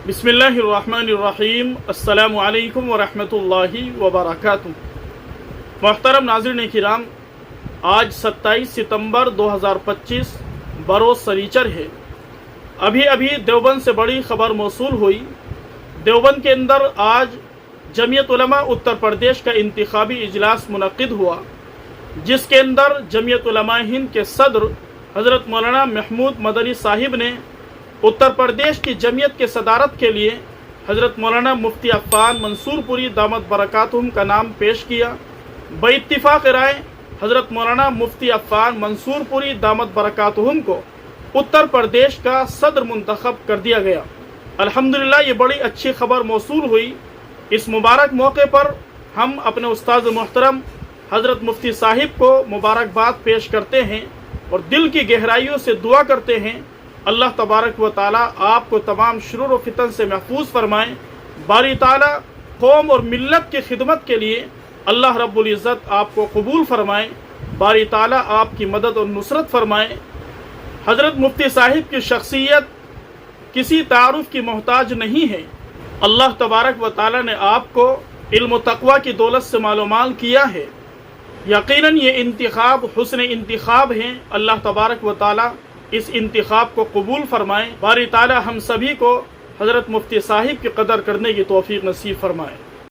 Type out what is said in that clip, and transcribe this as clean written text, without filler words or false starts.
बिस्मिल्लाहिर्रहमानिर्रहीम। अस्सलामु अलैकुम वरहमतुल्लाहि वबरकातुहू। मोहतरम नाज़रीन किराम, आज 27 सितंबर 2025 बरोज़ सनीचर है। अभी अभी देवबंद से बड़ी ख़बर मौसूल हुई। देवबंद के अंदर आज जमीयत उलमा उत्तर प्रदेश का इंतखाबी इजलास मुनक़िद हुआ, जिसके अंदर जमीयत उलमा हिंद के सदर हज़रत मौलाना महमूद मदनी साहिब ने उत्तर प्रदेश की जमीयत के सदारत के लिए हज़रत मौलाना मुफ्ती अफ़ान मंसूरपुरी दामत बरकातुहुम का नाम पेश किया। बइत्तिफ़ाक़ राय हज़रत मौलाना मुफ्ती अफ़ान मंसूरपुरी दामत बरकातुहुम को उत्तर प्रदेश का सदर मुंतखब कर दिया गया। अल्हम्दुलिल्लाह, ये बड़ी अच्छी खबर मौसूल हुई। इस मुबारक मौके पर हम अपने उस्ताद मोहतरम हज़रत मुफ्ती साहिब को मुबारकबाद पेश करते हैं और दिल की गहराइयों से दुआ करते हैं अल्लाह तबारक व ताला आपको तमाम शुरूर व फितन से महफूज फरमाएँ। बारी ताला कौम और मिल्लत की खिदमत के लिए अल्लाह रब्बुल इज़्ज़त आपको कबूल फरमाएँ। बारी ताला आपकी मदद और नुसरत फरमाएँ। हज़रत मुफ्ती साहिब की शख्सियत किसी तारुफ की मोहताज नहीं है। अल्लाह तबारक व ताला ने आपको इल्म व तक़वा की दौलत से मालूमाल किया है। यकीनन ये इंतिखाब हुस्न इंतिखाब हैं। अल्लाह तबारक व ताला इस इंतिखाब को कबूल फरमाएँ। बारी ताला हम सभी को हज़रत मुफ्ती साहिब की कदर करने की तौफीक नसीब फरमाएँ।